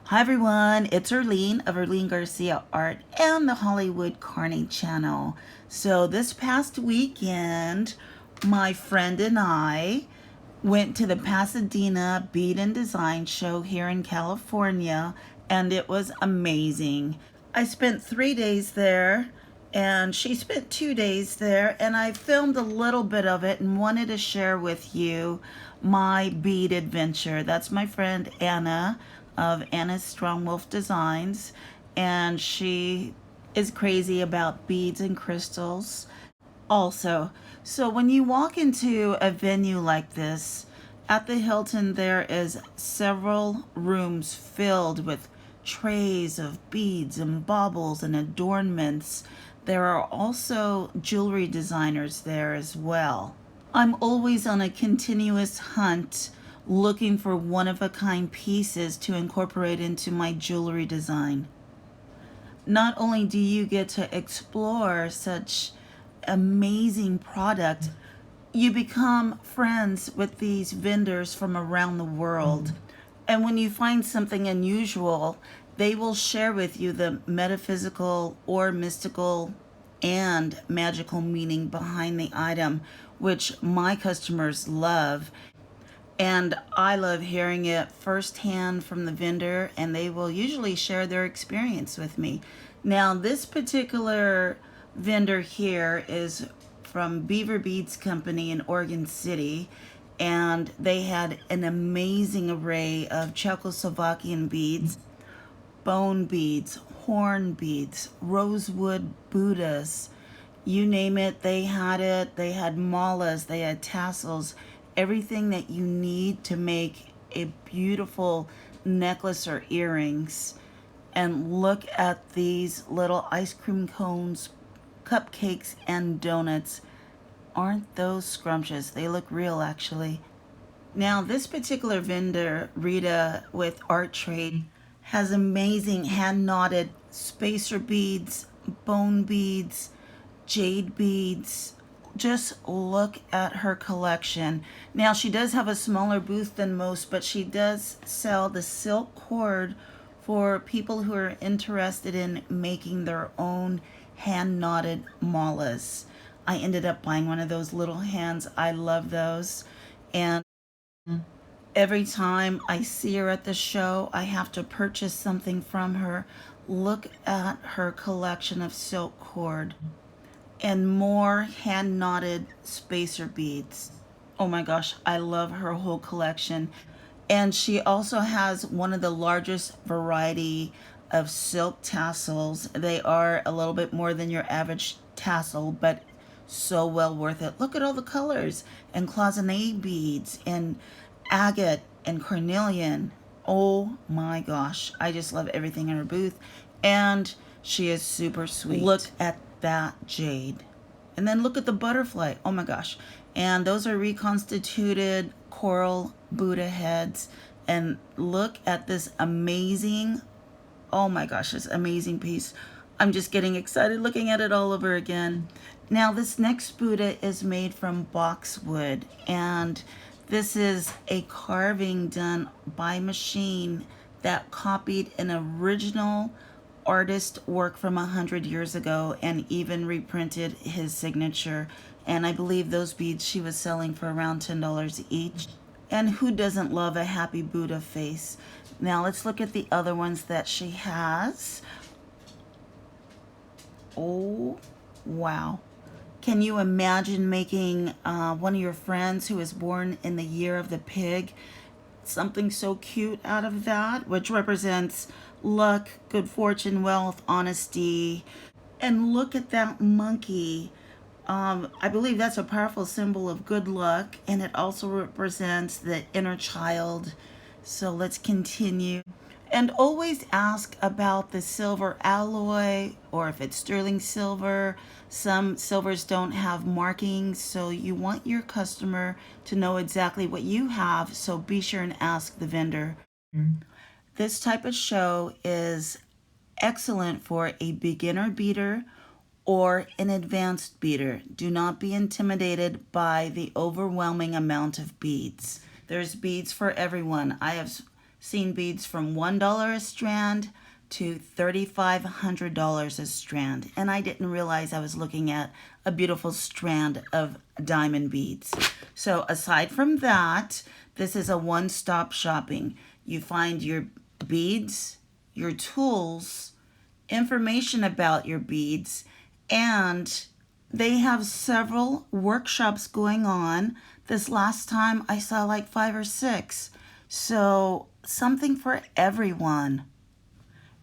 Hi everyone, it's Erlene of Erlene Garcia Art and the Hollywood Carney channel. So this past weekend, my friend and I went to the Pasadena Bead and Design Show here in California, and it was amazing. I spent 3 days there and she spent 2 days there, and I filmed a little bit of it and wanted to share with you my bead adventure. That's my friend Anna of Anna's Strong Wolf Designs, and she is crazy about beads and crystals also. So when you walk into a venue like this, at the Hilton there is several rooms filled with trays of beads and baubles and adornments. There are also jewelry designers there as well. I'm always on a continuous hunt looking for one-of-a-kind pieces to incorporate into my jewelry design. Not only do you get to explore such amazing product, you become friends with these vendors from around the world. And when you find something unusual, they will share with you the metaphysical or mystical and magical meaning behind the item, which my customers love. And I love hearing it firsthand from the vendor, and they will usually share their experience with me. Now, this particular vendor here is from Beaver Beads Company in Oregon City, and they had an amazing array of Czechoslovakian beads, bone beads, horn beads, rosewood Buddhas, you name it, they had it. They had malas, they had tassels, everything that you need to make a beautiful necklace or earrings. And look at these little ice cream cones, cupcakes, and donuts. Aren't those scrumptious? They look real, actually. Now, this particular vendor, Rita with Art Trade, has amazing hand knotted spacer beads, bone beads, jade beads. Just look at her collection. Now, she does have a smaller booth than most, but she does sell the silk cord for people who are interested in making their own hand knotted malas. I ended up buying one of those little hands. I love those. And every time I see her at the show, I have to purchase something from her. Look at her collection of silk cord and more hand knotted spacer beads. Oh my gosh, I love her whole collection. And she also has one of the largest variety of silk tassels. They are a little bit more than your average tassel, but so well worth it. Look at all the colors, and cloisonne beads and agate and carnelian. Oh my gosh, I just love everything in her booth, and she is super sweet. Look at that jade, and then look at the butterfly. Oh my gosh. And those are reconstituted coral Buddha heads. And look at this amazing, oh my gosh, this amazing piece. I'm just getting excited looking at it all over again. Now, this next Buddha is made from boxwood, and this is a carving done by machine that copied an original artist work from 100 years ago and even reprinted his signature. And I believe those beads she was selling for around $10 each. And who doesn't love a happy Buddha face? Now let's look at the other ones that she has. Oh, wow. Can you imagine making one of your friends who was born in the year of the pig something so cute out of that, which represents luck, good fortune, wealth, honesty? And look at that monkey. I believe that's a powerful symbol of good luck, and it also represents the inner child. So let's continue. And always ask about the silver alloy, or if it's sterling silver. Some silvers don't have markings, so you want your customer to know exactly what you have, so be sure and ask the vendor. This type of show is excellent for a beginner beader or an advanced beader. Do not be intimidated by the overwhelming amount of beads. There's beads for everyone. I have seen beads from $1 a strand to $3,500 a strand. And I didn't realize I was looking at a beautiful strand of diamond beads. So aside from that, this is a one-stop shopping. You find your beads, your tools, information about your beads, and they have several workshops going on. This last time I saw like 5 or 6. So something for everyone.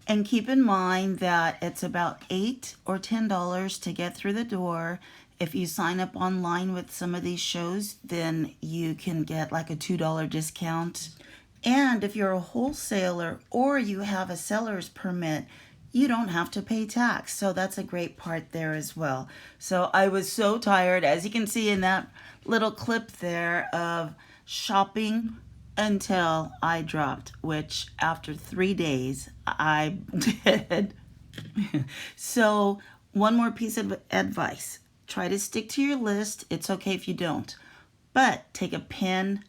And keep in mind that it's about $8 or $10 to get through the door. If you sign up online with some of these shows, then you can get like a $2 discount. And if you're a wholesaler or you have a seller's permit, you don't have to pay tax. So that's a great part there as well. So I was so tired, as you can see in that little clip there, of shopping until I dropped, which after 3 days I did. So one more piece of advice. Try to stick to your list. It's okay if you don't. But take a pen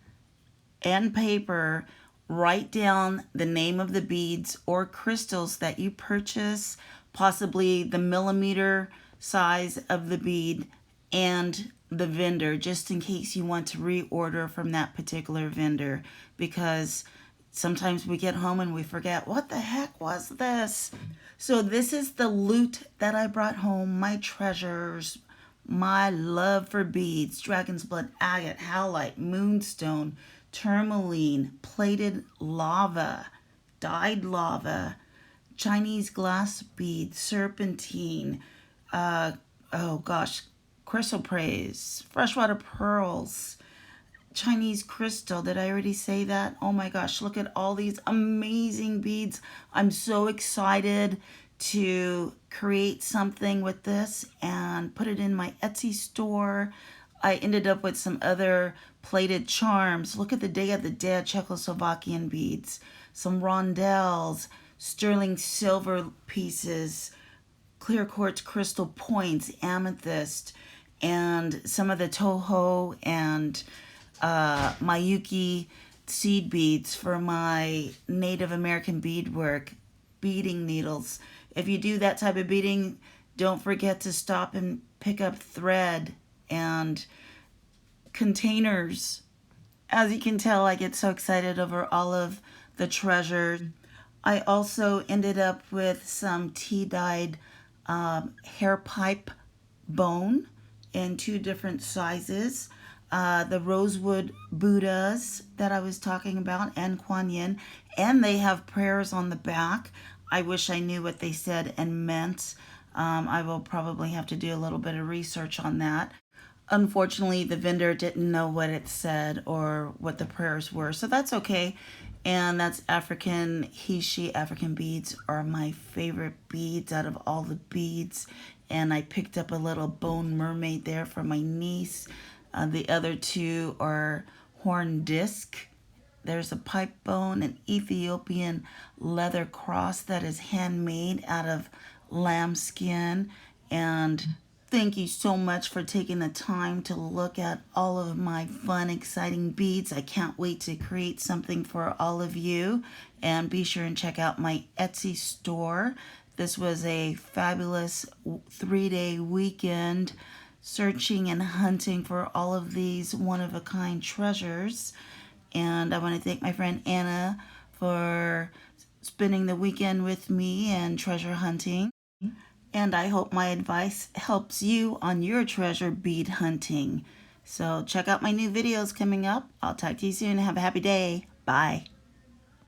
and paper, write down the name of the beads or crystals that you purchase, possibly the millimeter size of the bead, and the vendor, just in case you want to reorder from that particular vendor, because sometimes we get home and we forget, what the heck was this? So this is the loot that I brought home, my treasures, my love for beads: dragon's blood, agate, howlite, moonstone, tourmaline, plated lava, dyed lava, Chinese glass beads, serpentine, chrysoprase, freshwater pearls, Chinese crystal. Did I already say that? Oh my gosh, look at all these amazing beads. I'm so excited to create something with this and put it in my Etsy store. I ended up with some other plated charms. Look at the Day of the Dead Czechoslovakian beads, some rondelles, sterling silver pieces, clear quartz crystal points, amethyst, and some of the Toho and Mayuki seed beads for my Native American beadwork, beading needles. If you do that type of beading, don't forget to stop and pick up thread and containers. As you can tell, I get so excited over all of the treasures. I also ended up with some tea-dyed hair pipe bone in 2 different sizes. The rosewood Buddhas that I was talking about, and Kuan Yin, and they have prayers on the back. I wish I knew what they said and meant. I will probably have to do a little bit of research on that. Unfortunately, the vendor didn't know what it said or what the prayers were, so that's okay. And that's African, he/she African beads are my favorite beads out of all the beads. And I picked up a little bone mermaid there for my niece. The other 2 are horn disc. There's a pipe bone, an Ethiopian leather cross that is handmade out of lamb skin. And thank you so much for taking the time to look at all of my fun, exciting beads. I can't wait to create something for all of you. And be sure and check out my Etsy store. This was a fabulous 3-day weekend searching and hunting for all of these one-of-a-kind treasures. And I want to thank my friend Anna for spending the weekend with me and treasure hunting. And I hope my advice helps you on your treasure bead hunting. So check out my new videos coming up. I'll talk to you soon. Have a happy day. Bye.